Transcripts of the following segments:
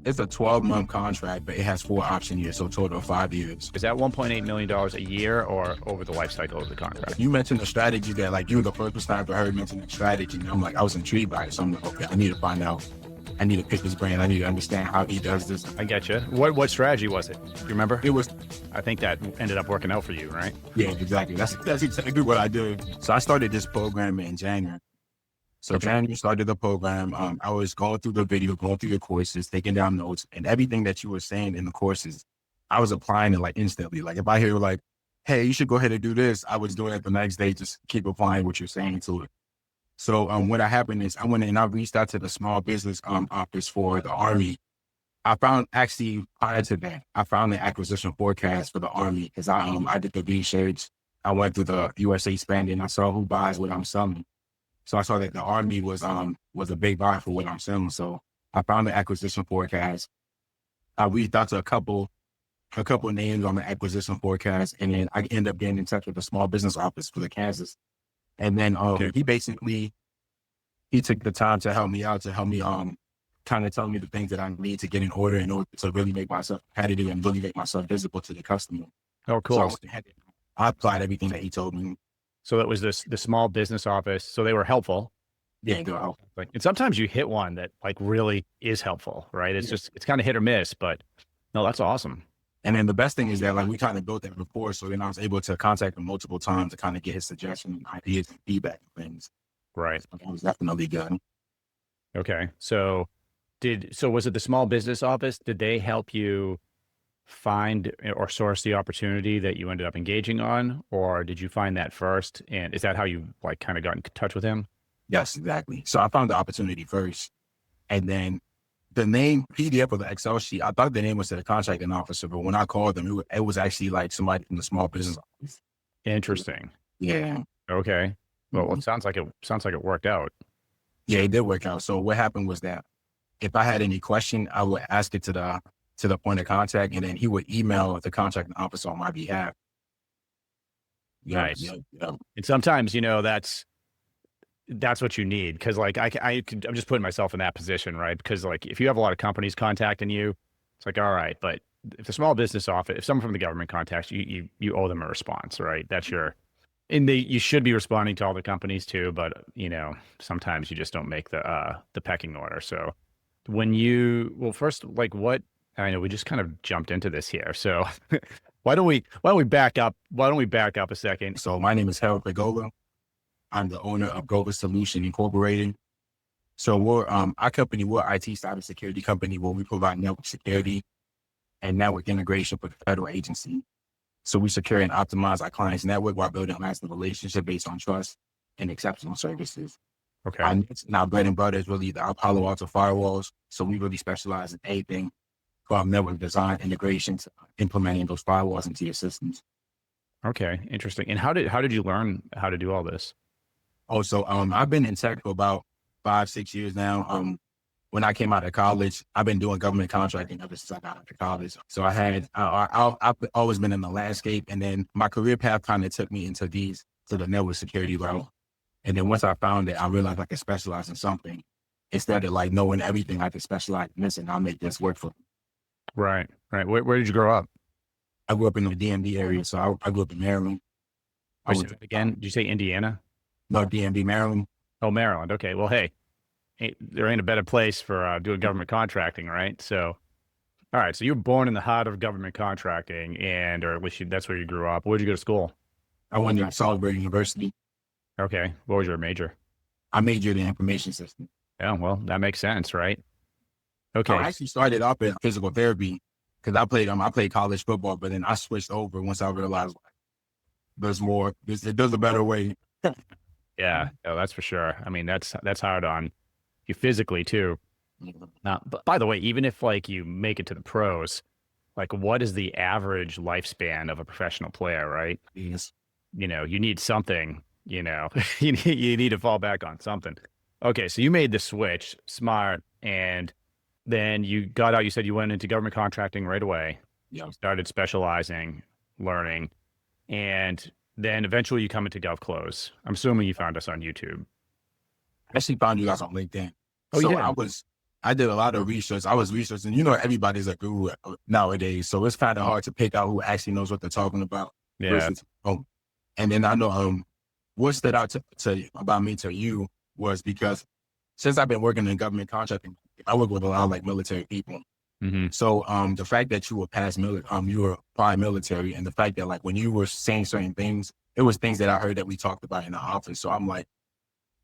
It's a 12-month contract, but it has 4 option years, so a total of 5 years. Is that $1.8 million a year or over the life cycle of the contract? You mentioned the strategy that, like, you were the first person I ever heard mention the strategy. And I'm like, I was intrigued by it. So I'm like, okay, I need to find out. I need to pick his brain. I need to understand how he does this. I get you. What strategy was it? Do you remember? It was, I think that ended up working out for you, right? yeah, exactly. That's exactly what I did. So I started this program in January. So January started the program. I was going through the video, going through the courses, taking down notes, and everything that you were saying in the courses, I was applying it like instantly. Like if I hear like, hey, you should go ahead and do this, I was doing it the next day, just keep applying what you're saying to it. So what happened is I went and I reached out to the small business office for the Army. I found actually prior to that, I found the acquisition forecast for the Army because I did the research. I went through the USA spending. I saw who buys what I'm selling. So I saw that the Army was a big buy for what I'm selling. So I found the acquisition forecast. I reached out to a couple names on the acquisition forecast, and then I ended up getting in touch with the small business office for the Kansas. And then he took the time to help me out, to help me kind of tell me the things that I need to get in order to really make myself competitive and really make myself visible to the customer. Oh, cool. So I applied everything that he told me. So that was the small business office. So they were helpful. Yeah, they were helpful. And sometimes you hit one that like really is helpful, right? It's just, it's kind of hit or miss, but no, that's awesome. And then the best thing is that like we kind of built that rapport. So then I was able to contact him multiple times to kind of get his suggestions, ideas, and feedback and things. Right. So that was definitely good. Okay. So was it the small business office? Did they help you find or source the opportunity that you ended up engaging on, or did you find that first? And is that how you like kind of got in touch with him? Yes, exactly. So I found the opportunity first, and then the name PDF of the Excel sheet, I thought the name was the contracting officer, but when I called them, it was actually like somebody from the small business office. Interesting. Yeah. Okay. Well, it sounds like it worked out. Yeah, it did work out. So what happened was that if I had any question, I would ask it to the point of contact, and then he would email the contracting officer on my behalf. Nice. Yeah. And sometimes, you know, that's what you need. Cause like I'm just putting myself in that position, right? Because like, if you have a lot of companies contacting you, it's like, all right, but if the small business office, if someone from the government contacts you, you owe them a response, right? You should be responding to all the companies too, but you know, sometimes you just don't make the pecking order. So first, like I know we just kind of jumped into this here. So why don't we back up? Why don't we back up a second? So my name is Harold Pagola. I'm the owner of GovClose Solution Incorporated. So we're our company, we're an IT cybersecurity company where we provide network security and network integration for the federal agency. So we secure and optimize our clients' network while building a lasting relationship based on trust and exceptional services. Okay. Our bread and butter is really our Palo Alto firewalls. So we really specialize in anything from network design, integration, to implementing those firewalls into your systems. Okay, interesting. And how did you learn how to do all this? Oh, so I've been in tech for about 5-6 years now. When I came out of college, I've been doing government contracting ever since I got out of college. So I've always been in the landscape, and then my career path kind of took me to the network security route. And then once I found it, I realized I could specialize in something instead of like knowing everything. I could specialize in this, and I'll make this work for me. Right. Where did you grow up? I grew up in the DMV area, so I grew up in Maryland. Again, did you say Indiana? No, DMV, Maryland. Oh, Maryland. Okay. Well, hey, there ain't a better place for doing government contracting, right? So, all right. So you were born in the heart of government contracting, or at least that's where you grew up. Where'd you go to school? I went to Salisbury University. Okay. What was your major? I majored in information systems. Yeah, well, that makes sense, right? Okay. I actually started off in physical therapy because I played college football, but then I switched over once I realized like, there's more. There's a better way. Yeah, that's for sure. I mean, that's hard on you physically too. Now, but by the way, even if like you make it to the pros, like what is the average lifespan of a professional player, right? Yes. You know, you need something, you know, you need to fall back on something. Okay. So you made the switch, smart. And then you got out, you said you went into government contracting right away. Yeah. You started specializing, learning, and then eventually you come into GovClose. I'm assuming you found us on YouTube. I actually found you guys on LinkedIn. Oh, so you did? I did a lot of research. I was researching, everybody's a guru nowadays. So it's kind of hard to pick out who actually knows what they're talking about Yeah. versus, and then I know, what stood out about me to you was because since I've been working in government contracting, I work with a lot of like military people. Mm-hmm. So, the fact that you were you were prior military, and the fact that like when you were saying certain things, it was things that I heard that we talked about in the office. So I'm like,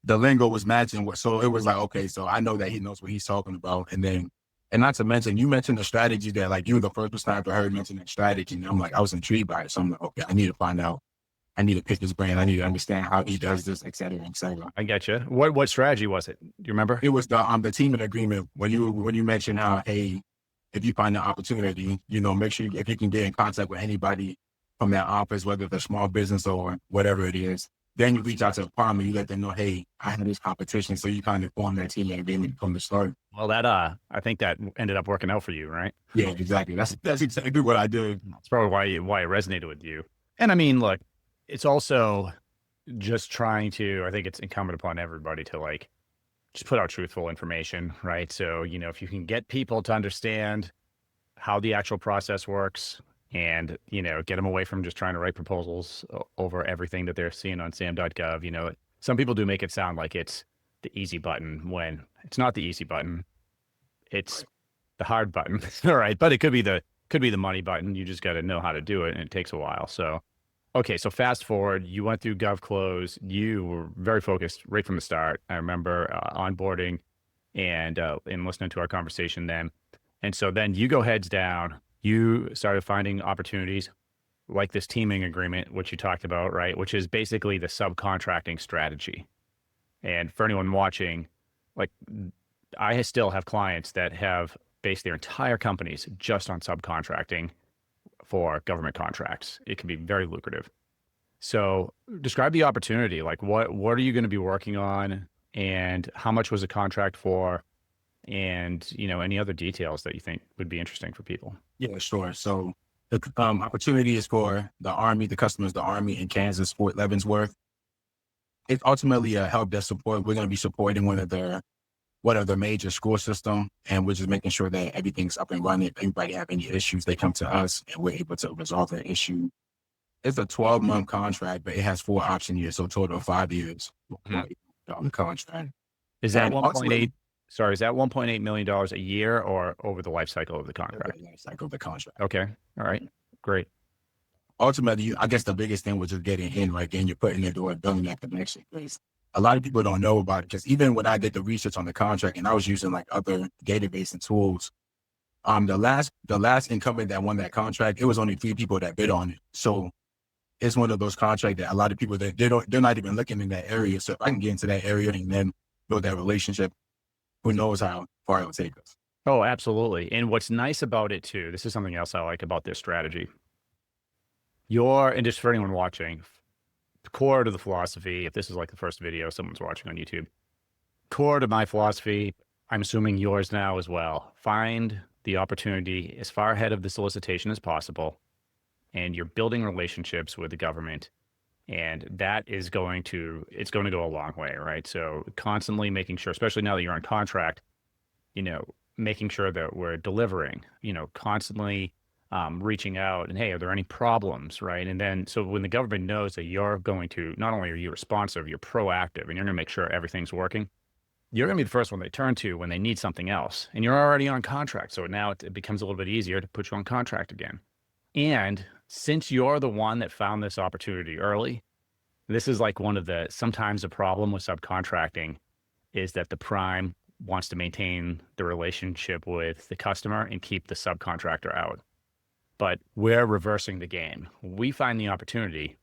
the lingo was matching so it was like, okay, so I know that he knows what he's talking about. And not to mention, you mentioned the strategy that like you were the first person I've heard mention that strategy. And I'm like, I was intrigued by it. So I'm like, okay, I need to find out. I need to pick his brain. I need to understand how he does this, et cetera, et cetera. I get you. What strategy was it? Do you remember? It was the teaming agreement when you mentioned how, hey, if you find the opportunity, make sure if you can get in contact with anybody from that office, whether it's a small business or whatever it is, then you reach out to the department, you let them know, hey, I have this competition. So you kind of form that team agreement from the start. Well, that I think that ended up working out for you, right? Yeah, exactly. That's exactly what I did. That's probably why it resonated with you. And I mean, look, it's also just trying to, I think it's incumbent upon everybody to like just put out truthful information, right? So, if you can get people to understand how the actual process works and, get them away from just trying to write proposals over everything that they're seeing on sam.gov, some people do make it sound like it's the easy button when it's not the easy button. It's the hard button. All right. But it could be the money button. You just got to know how to do it. And it takes a while. So, okay. So fast forward, you went through GovClose. You were very focused right from the start. I remember onboarding and listening to our conversation then. And so then you go heads down, you started finding opportunities like this teaming agreement, which you talked about, right? Which is basically the subcontracting strategy. And for anyone watching, like I still have clients that have based their entire companies just on subcontracting for government contracts. It can be very lucrative. So describe the opportunity. Like what are you going to be working on and how much was the contract for? And, any other details that you think would be interesting for people. Yeah, sure. So the opportunity is for the Army, the customers, the Army in Kansas, Fort Leavenworth. It's ultimately a help desk support. We're going to be supporting one of their major school system, and we're just making sure that everything's up and running. If anybody have any issues, they come to us and we're able to resolve that issue. It's a 12-month contract, but it has 4 option years, so a total of 5 years on the contract. Is that And 1.8? Sorry, is that $1.8 million a year or over the life cycle of the contract? Over the life cycle of the contract. Okay. All right. Great. Ultimately, I guess the biggest thing was just getting in, like, and you're putting the door, building that connection. A lot of people don't know about it because even when I did the research on the contract and I was using like other database and tools, the last incumbent that won that contract, it was only 3 people that bid on it. So it's one of those contracts that a lot of people that they're not even looking in that area. So if I can get into that area and then build that relationship, who knows how far it will take us. Oh, absolutely. And what's nice about it too, this is something else I like about this strategy. And just for anyone watching, core to the philosophy, if this is like the first video someone's watching on YouTube, core to my philosophy, I'm assuming yours now as well. Find the opportunity as far ahead of the solicitation as possible. And you're building relationships with the government. And that is it's going to go a long way, right? So constantly making sure, especially now that you're on contract, making sure that we're delivering, constantly reaching out and, hey, are there any problems, right? And then, so when the government knows that you're going to, not only are you responsive, you're proactive and you're going to make sure everything's working, you're going to be the first one they turn to when they need something else. And you're already on contract. So now it becomes a little bit easier to put you on contract again. And since you're the one that found this opportunity early, this is like sometimes a problem with subcontracting is that the prime wants to maintain the relationship with the customer and keep the subcontractor out. But we're reversing the game. We find the opportunity.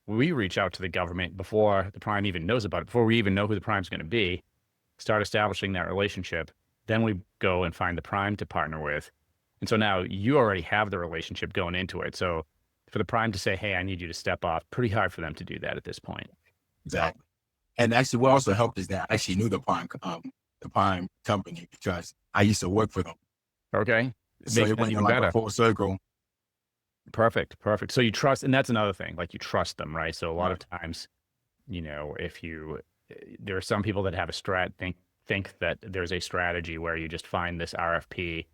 We reach out to the government before the prime even knows about it, before we even know who the prime's going to be, start establishing that relationship. Then we go and find the prime to partner with. And so now you already have the relationship going into it. So for the prime to say, hey, I need you to step off, pretty hard for them to do that at this point. Exactly. And actually what also helped is that I actually knew the prime company because I used to work for them. Okay. So it went like a full circle. Perfect. So you trust, and that's another thing, like you trust them, right? So a lot of times, there are some people that have a think that there's a strategy where you just find this RFP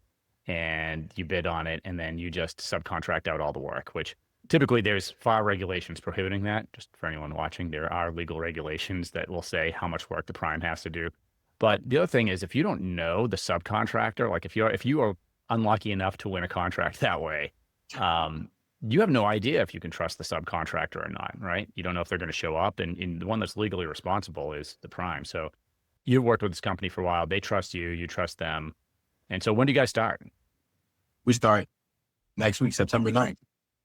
and you bid on it, and then you just subcontract out all the work, which typically there's FAR regulations prohibiting that. Just for anyone watching, there are legal regulations that will say how much work the prime has to do. But the other thing is, if you don't know the subcontractor, like if you are unlucky enough to win a contract that way, you have no idea if you can trust the subcontractor or not, right? You don't know if they're going to show up, and the one that's legally responsible is the prime. So you've worked with this company for a while. They trust you. You trust them. And so when do you guys start? We start next week, September 9th.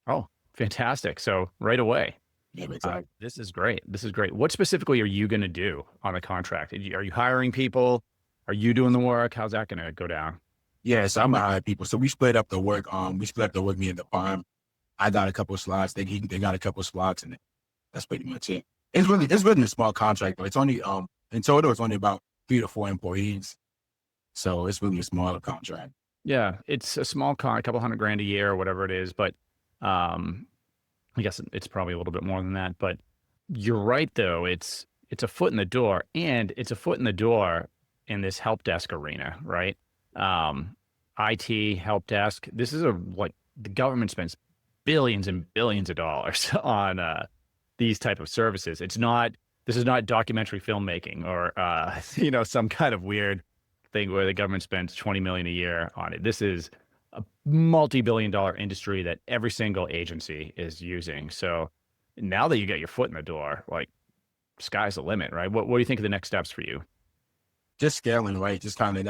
Oh, fantastic. So right away. Yeah, exactly. This is great. This is great. What specifically are you going to do on a contract? Are you hiring people? Are you doing the work? How's that going to go down? Yeah, so I'm gonna hire people. So we split up the work. We split up the work, me and the prime. I got a couple of slots. They got a couple of slots, and that's pretty much it. It's really a small contract, but it's only in total it's only about 3 to 4 employees. So it's really a smaller contract. Yeah, it's a small a couple $100,000 a year or whatever it is, but I guess it's probably a little bit more than that. But you're right, though. It's a foot in the door, and it's a foot in the door in this help desk arena, right? IT help desk. This is the government spends billions and billions of dollars on these type of services. This is not documentary filmmaking or some kind of weird thing where the government spends $20 million a year on it. This is a multi-billion-dollar industry that every single agency is using. So now that you get your foot in the door, like, sky's the limit, right? What do you think are the next steps for you? Just scaling, right? Just kind of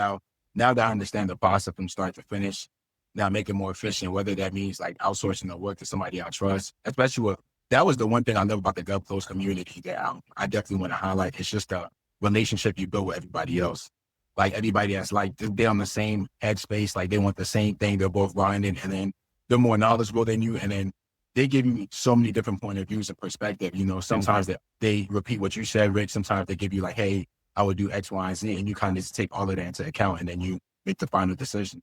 now that I understand the process from start to finish, now make it more efficient, whether that means like outsourcing the work to somebody I trust, especially that was the one thing I love about the GovClose community that I definitely want to highlight. It's just the relationship you build with everybody else. Like everybody that's like, they're on the same headspace, like they want the same thing. They're both grinding, and then they're more knowledgeable than you. And then they give you so many different point of views and perspective. Sometimes they repeat what you said, Rich. Sometimes they give you like, hey, I would do X, Y, and Z. And you kind of just take all of that into account, and then you make the final decision.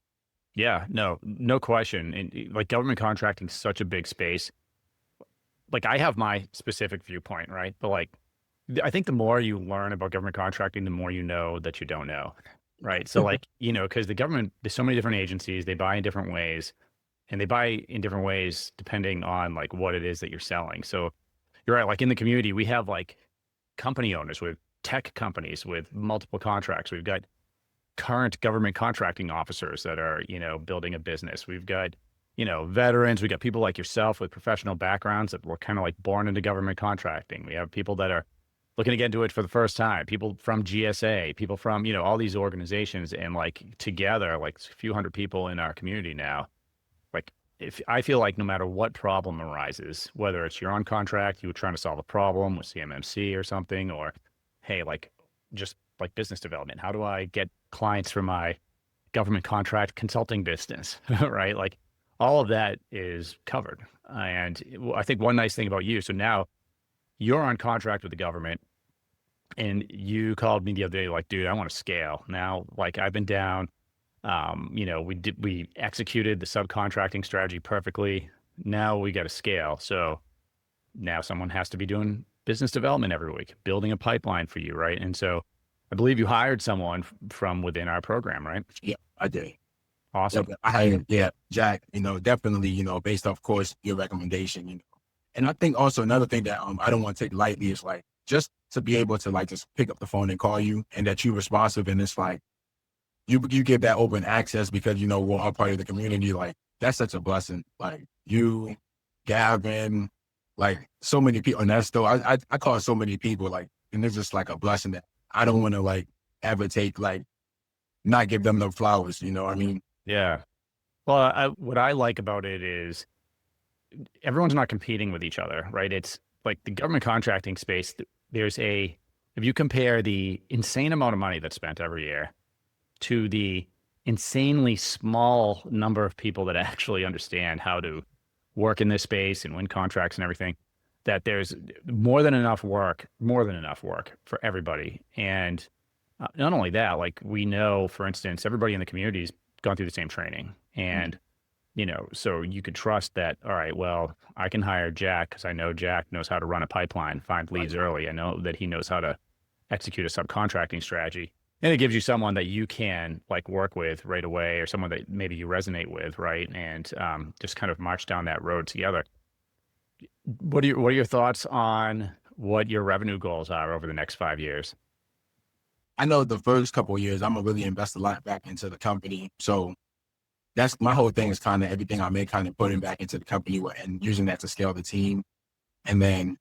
Yeah, no question. And like government contracting is such a big space. Like I have my specific viewpoint, right? But like, I think the more you learn about government contracting, the more you know that you don't know, right? So like, because the government, there's so many different agencies, they buy in different ways, and they buy in different ways depending on like what it is that you're selling. So you're right. Like in the community, we have like company owners with tech companies with multiple contracts. We've got current government contracting officers that are, building a business. We've got, veterans. We got people like yourself with professional backgrounds that were kind of like born into government contracting. We have people that are looking to get into it for the first time, people from GSA, people from, all these organizations, and like together, like a few hundred people in our community now. Like if I feel like no matter what problem arises, whether it's you're on contract, you were trying to solve a problem with CMMC or something, or hey, like just like business development, how do I get clients for my government contract consulting business, right? Like all of that is covered. And I think one nice thing about you, so now you're on contract with the government, and you called me the other day, like, dude, I want to scale now. Like I've been down, we executed the subcontracting strategy perfectly. Now we got to scale. So now someone has to be doing business development every week, building a pipeline for you, right? And so I believe you hired someone from within our program, right? Yeah, I did. Awesome. I hired, Jack, definitely, based off course, your recommendation, And I think also another thing that I don't want to take lightly is like just to be able to like just pick up the phone and call you, and that you're responsive, and it's like you give that open access because we're all part of the community. Like that's such a blessing. Like you, Gavin, like so many people, and that's still I call so many people, like, and it's just like a blessing that I don't want to like ever take, like not give them no flowers. You know what I mean? Yeah. Well, what I like about it is everyone's not competing with each other, right? It's like the government contracting space. If you compare the insane amount of money that's spent every year to the insanely small number of people that actually understand how to work in this space and win contracts and everything, that there's more than enough work for everybody. And not only that, like we know, for instance, everybody in the community has gone through the same training, and so you could trust that, all right, well, I can hire Jack because I know Jack knows how to run a pipeline, find leads early. I know that he knows how to execute a subcontracting strategy. And it gives you someone that you can like work with right away, or someone that maybe you resonate with, right? And just kind of march down that road together. What are your thoughts on what your revenue goals are over the next 5 years? I know the first couple of years, I'm gonna really invest a lot back into the company. So that's my whole thing is kind of everything I make, kind of putting back into the company and using that to scale the team. And then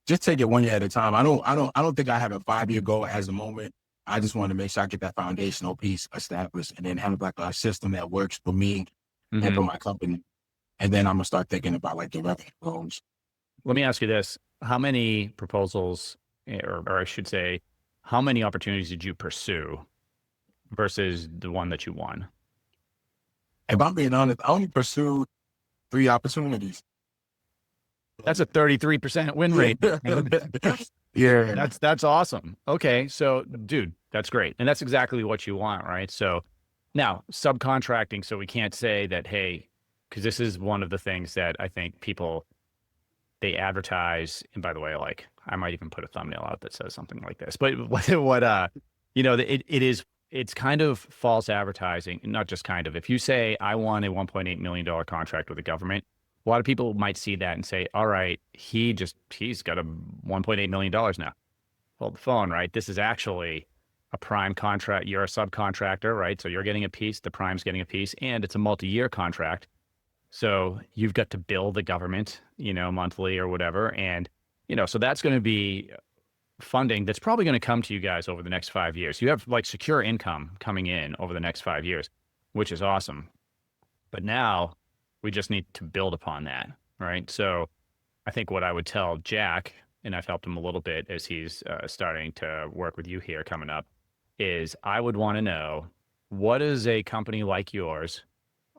just take it one year at a time. I don't think I have a 5-year goal as a moment. I just want to make sure I get that foundational piece established and then have like a system that works for me and for Mhm. my company. And then I'm gonna start thinking about like the revenue goals. Let me ask you this. How many proposals, or I should say, how many opportunities did you pursue versus the one that you won? If I'm being honest, I only pursued 3 opportunities. That's a 33% win rate. Yeah. That's awesome. Okay. So dude, that's great. And that's exactly what you want, right? So now subcontracting. So we can't say that, hey, because this is one of the things that I think people, they advertise. And by the way, like I might even put a thumbnail out that says something like this, but it's kind of false advertising, not just kind of. If you say I won a $1.8 million contract with the government, a lot of people might see that and say, all right, he's got a $1.8 million now. Hold the phone, right? This is actually a prime contract. You're a subcontractor, right? So you're getting a piece, the prime's getting a piece, and it's a multi-year contract. So you've got to bill the government, monthly or whatever. And, so that's going to be funding that's probably going to come to you guys over the next 5 years. You have like secure income coming in over the next 5 years, which is awesome. But now we just need to build upon that, right? So I think what I would tell Jack, and I've helped him a little bit as he's starting to work with you here coming up, is I would want to know, what does a company like yours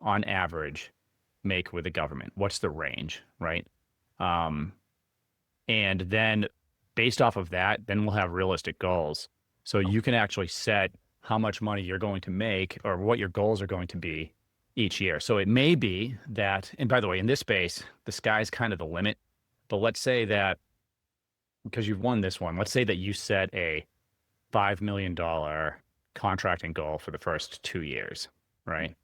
on average make with the government? What's the range, right? And then based off of that, then we'll have realistic goals. So you can actually set how much money you're going to make or what your goals are going to be each year. So it may be that, and by the way, in this space, the sky's kind of the limit. But let's say that, because you've won this one, let's say that you set a $5 million contracting goal for the first 2 years, right?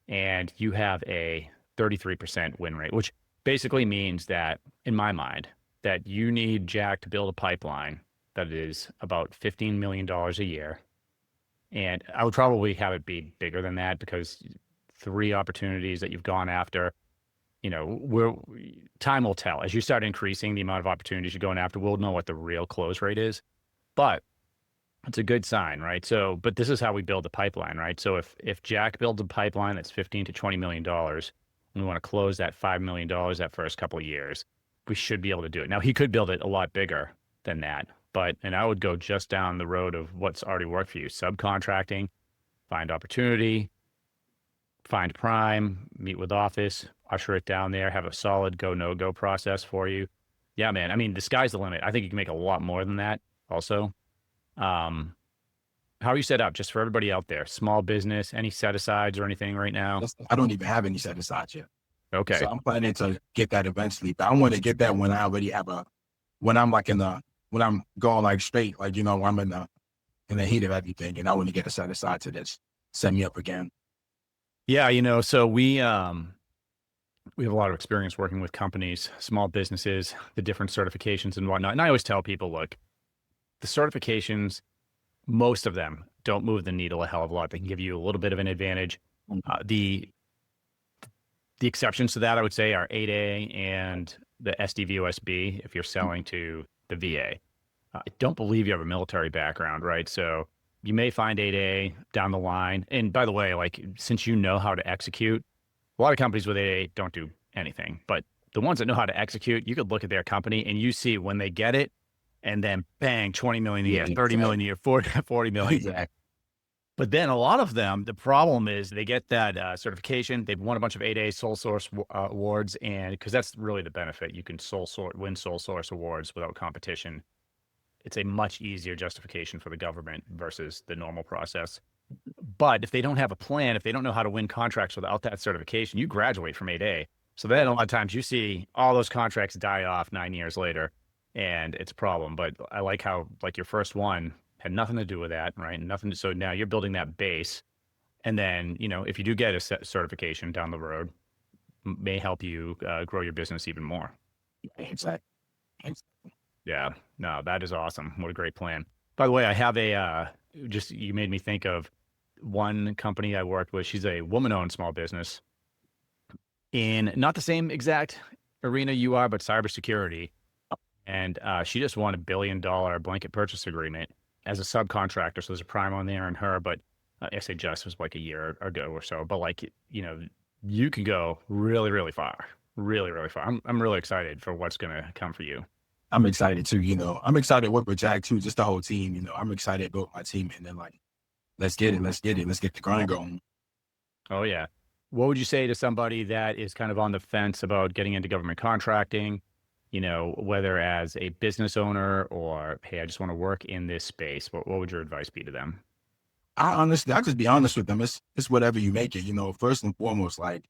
And you have a 33% win rate, which basically means that, in my mind, that you need Jack to build a pipeline that is about $15 million a year. And I would probably have it be bigger than that, because 3 opportunities that you've gone after, time will tell. As you start increasing the amount of opportunities you're going after, we'll know what the real close rate is. But it's a good sign, right? So, but this is how we build the pipeline, right? So if Jack builds a pipeline that's $15 to $20 million, and we want to close that $5 million that first couple of years, we should be able to do it. Now, he could build it a lot bigger than that, and I would go just down the road of what's already worked for you. Subcontracting, find opportunity, find prime, meet with office, usher it down there, have a solid go, no-go process for you. Yeah, man. I mean, the sky's the limit. I think you can make a lot more than that also. How are you set up, just for everybody out there? Small business, any set-asides or anything right now? I don't even have any set aside yet. Okay. So I'm planning to get that eventually, but I want to get that when I already have when I'm like when I'm going like straight, like, I'm in the heat of everything, and I want to get a set aside to this, set me up again. Yeah. So we have a lot of experience working with companies, small businesses, the different certifications and whatnot. And I always tell people, look, the certifications, most of them don't move the needle a hell of a lot. They can give you a little bit of an advantage. The exceptions to that, I would say, are 8A and the SDVOSB if you're selling to the VA. I don't believe you have a military background, right? So you may find 8A down the line. And by the way, like, since you know how to execute, a lot of companies with 8A don't do anything. But the ones that know how to execute, you could look at their company and you see when they get it, and then bang, 20 million a year, 30 million a year, 40 million. Exactly. But then a lot of them, the problem is they get that certification. They've won a bunch of 8A sole source awards, and because that's really the benefit. You can win sole source awards without competition. It's a much easier justification for the government versus the normal process. But if they don't have a plan, if they don't know how to win contracts without that certification, you graduate from 8A. So then a lot of times you see all those contracts die off 9 years later, and it's a problem. But I like how, like, your first one had nothing to do with that, right? Nothing. So now you're building that base. And then, if you do get a certification down the road, may help you grow your business even more. Exactly. Yeah, no, that is awesome. What a great plan. By the way, I have you made me think of one company I worked with. She's a woman-owned small business in not the same exact arena you are, but cybersecurity. And she just won $1 billion blanket purchase agreement as a subcontractor. So there's a prime on there and her, but I say just was like a year ago or so. But like, you can go really, really far, really, really far. I'm really excited for what's going to come for you. I'm excited too. I'm excited to work with Jack too, just the whole team. I'm excited to build my team, and then like, let's get it, let's get the grind going. Oh yeah. What would you say to somebody that is kind of on the fence about getting into government contracting? Whether as a business owner or, hey, I just want to work in this space. What would your advice be to them? I just be honest with them. It's whatever you make it. First and foremost, like,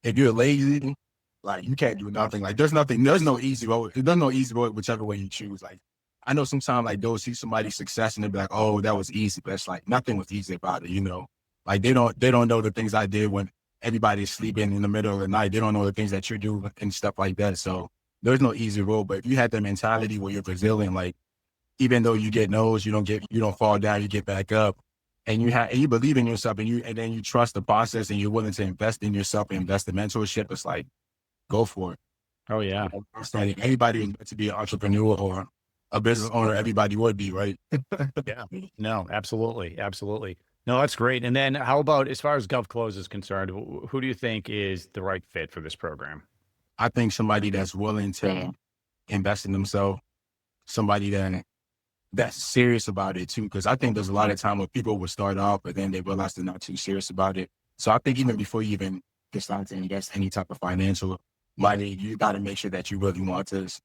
if you're lazy, like, you can't do nothing. Like, there's no easy road. There's no easy road, whichever way you choose. Like, I know sometimes, like, they'll see somebody's success and they'll be like, oh, that was easy. But it's like, nothing was easy about it. Like, they don't know the things I did when everybody's sleeping in the middle of the night. They don't know the things that you do and stuff like that. So there's no easy road. But if you had the mentality where you're resilient, like, even though you get no's, you don't fall down, you get back up, and you believe in yourself, and then you trust the process, and you're willing to invest in yourself and invest in mentorship. It's like, go for it. Oh yeah. Anybody who's meant to be an entrepreneur or a business owner, everybody would be, right? Yeah. No, absolutely. Absolutely. No, that's great. And then how about as far as GovClose is concerned, who do you think is the right fit for this program? I think somebody that's willing to invest in themselves, somebody that's serious about it too. Cause I think there's a lot of time where people will start off, but then they realize they're not too serious about it. So I think even before you even decide to invest any type of financial money, you got to make sure that you really want this.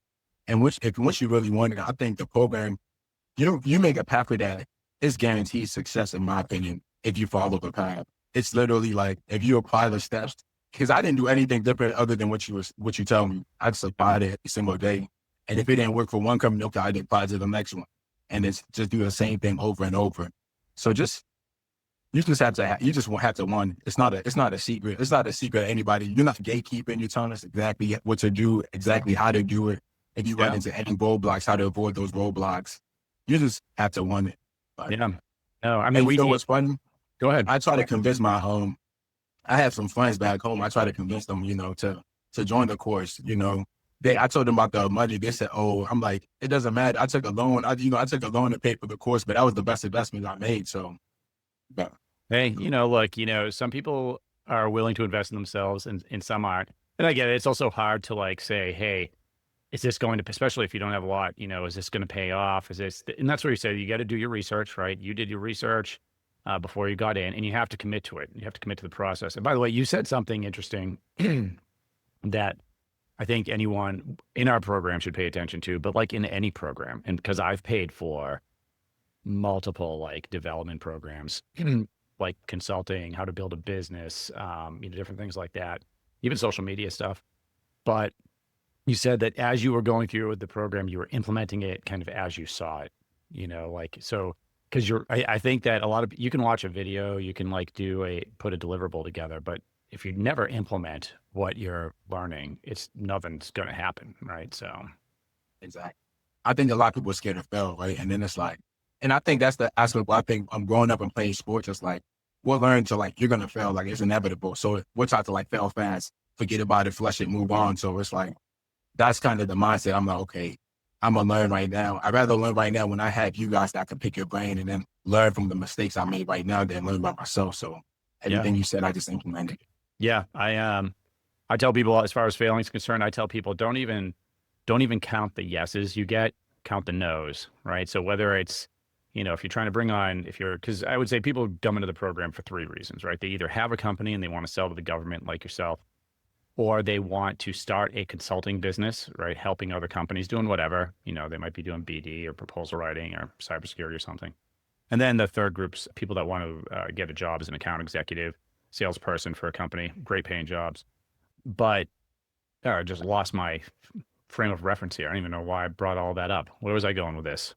And once you really want it, I think the program, you make a pathway that is guaranteed success, in my opinion, if you follow the path. It's literally like, if you apply the steps, because I didn't do anything different other than what you tell me. I just applied it every single day. And if it didn't work for one company, okay, I did apply to the next one. And it's just do the same thing over and over. So you just won't have to one. It's not a secret. It's not a secret to anybody. You're not gatekeeping. You're telling us exactly what to do, exactly how to do it. If you run into any roadblocks, how to avoid those roadblocks. You just have to want it. Yeah. No, I mean, you know what's funny? Go ahead. I try to convince I have some friends back home. I try to convince them, to join the course. I told them about the money. They said, "Oh," I'm like, "It doesn't matter. I took a loan. I took a loan to pay for the course, but that was the best investment I made." So, but hey, look, some people are willing to invest in themselves and some aren't. And I get it. It's also hard to like say, hey, is this going to, especially if you don't have a lot, is this going to pay off? And that's where you say you got to do your research, right? You did your research before you got in, and you have to commit to it. You have to commit to the process. And by the way, you said something interesting that I think anyone in our program should pay attention to, but like in any program, and because I've paid for multiple like development programs, like consulting, how to build a business, different things like that, even social media stuff. But you said that as you were going through with the program, you were implementing it kind of as you saw it, so because I think that a lot of, you can watch a video, you can like put a deliverable together, but if you never implement what you're learning, nothing's going to happen. Right. So. Exactly. I think a lot of people are scared to fail. Right. And then it's like, and I think that's the aspect where I think I'm growing up and playing sports. It's like, we'll learn to like, you're going to fail. Like, it's inevitable. So we'll try to like fail fast, forget about it, flush it, move on. So it's like, that's kind of the mindset. I'm like, okay, I'm going to learn right now. I'd rather learn right now when I have you guys that can pick your brain and then learn from the mistakes I made right now than learn by myself. So everything you said, I just implemented. Yeah. I tell people, as far as failing is concerned, I tell people don't even count the yeses you get, count the no's, right? So whether it's, if you're trying to bring on, because I would say people come into the program for three reasons, right? They either have a company and they want to sell to the government like yourself, or they want to start a consulting business, right? Helping other companies doing whatever, they might be doing BD or proposal writing or cybersecurity or something. And then the third group's people that want to get a job as an account executive, salesperson for a company, great paying jobs. But I just lost my frame of reference here. I don't even know why I brought all that up. Where was I going with this?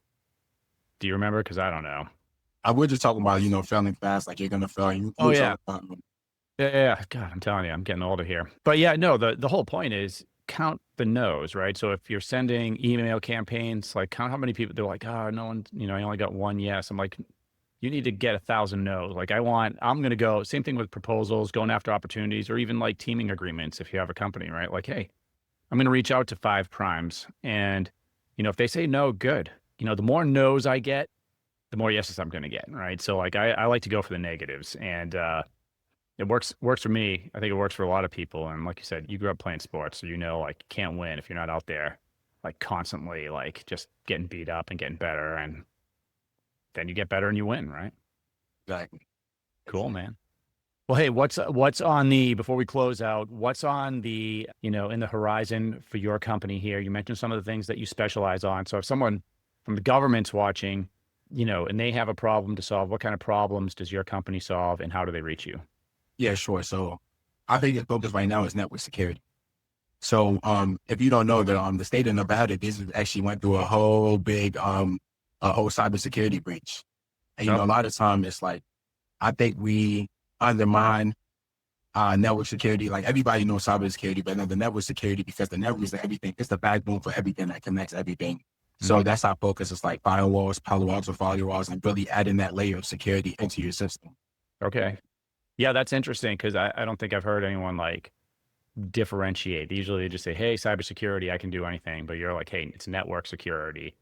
Do you remember? Because I don't know. I was just talking about, failing fast, like you're gonna fail. You Oh were yeah. talking about Yeah. God, I'm telling you, I'm getting older here. But yeah, no, the whole point is count the no's, right? So if you're sending email campaigns, like count how many people. They're like, oh, no one, I only got one yes. I'm like, you need to get 1,000 no's. Like I'm going to go, same thing with proposals, going after opportunities, or even like teaming agreements. If you have a company, right? Like, hey, I'm going to reach out to 5 primes. And, if they say no, good. The more no's I get, the more yeses I'm going to get. Right. So like, I like to go for the negatives, and, it works for me. I think it works for a lot of people. And like you said, you grew up playing sports, so like you can't win if you're not out there like constantly like just getting beat up and getting better, and then you get better and you win, right? exactly. Cool, man. Well, hey, what's on the before we close out, what's on the, in the horizon for your company here? You mentioned some of the things that you specialize on. So if someone from the government's watching, and they have a problem to solve, what kind of problems does your company solve, and how do they reach you? Yeah, sure. So our biggest focus right now is network security. So if you don't know that the state of Nevada, this actually went through a whole cybersecurity breach. And Oh, a lot of time it's like I think we undermine network security. Like everybody knows cybersecurity, but not the network security, because the network is everything. It's the backbone for everything that connects everything. So that's our focus. It's like firewalls, Palo Alto firewalls, and really adding that layer of security into your system. okay. Yeah, that's interesting, because I don't think I've heard anyone like differentiate. Usually they just say, hey, cybersecurity, I can do anything. But you're like, hey, it's network security,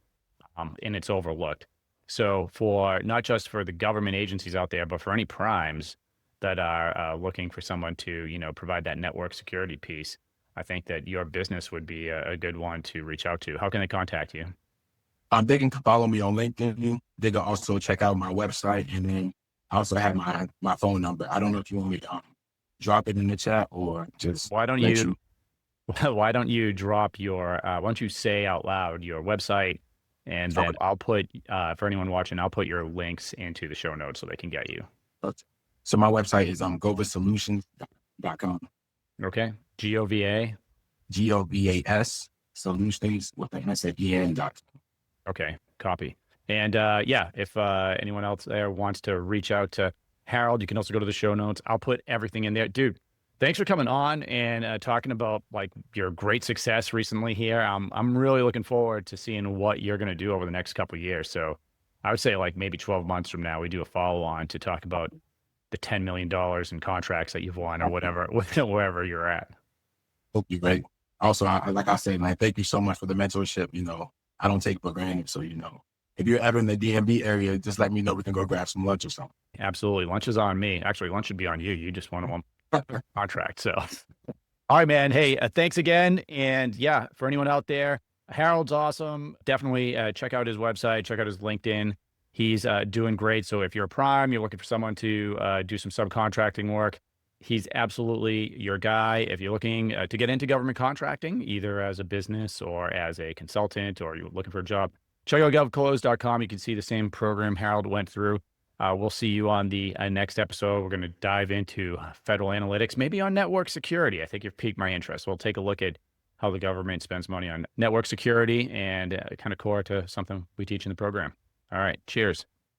and it's overlooked. So for not just for the government agencies out there, but for any primes that are looking for someone to, provide that network security piece, I think that your business would be a good one to reach out to. How can they contact you? They can follow me on LinkedIn. They can also check out my website, and then I also have my phone number. I don't know if you want me to drop it in the chat or just Why don't let you you. why don't you drop your why don't you say out loud your website, and then Okay. I'll put for anyone watching, I'll put your links into the show notes so they can get you. So my website is govasolutions.com. Okay. GOVA. GOVAS solutions with an S at the end. Okay. Copy. And yeah, if anyone else there wants to reach out to Harold, you can also go to the show notes. I'll put everything in there. Dude, thanks for coming on and talking about like your great success recently here. I'm really looking forward to seeing what you're going to do over the next couple of years. So I would say like maybe 12 months from now, we do a follow on to talk about the $10 million in contracts that you've won or whatever, wherever you're at. Hope you great. Also, like I said, man, thank you so much for the mentorship. I don't take it for granted. So, if you're ever in the DMV area, just let me know. We can go grab some lunch or something. Absolutely. Lunch is on me. Actually, lunch should be on you. You just won one contract. So, all right, man. Hey, thanks again. And yeah, for anyone out there, Harold's awesome. Definitely check out his website, check out his LinkedIn. He's doing great. So if you're a prime, you're looking for someone to do some subcontracting work, he's absolutely your guy. If you're looking to get into government contracting, either as a business or as a consultant, or you're looking for a job, check out govclose.com. You can see the same program Harold went through. We'll see you on the next episode. We're going to dive into federal analytics, maybe on network security. I think you've piqued my interest. We'll take a look at how the government spends money on network security, and kind of core to something we teach in the program. All right. Cheers.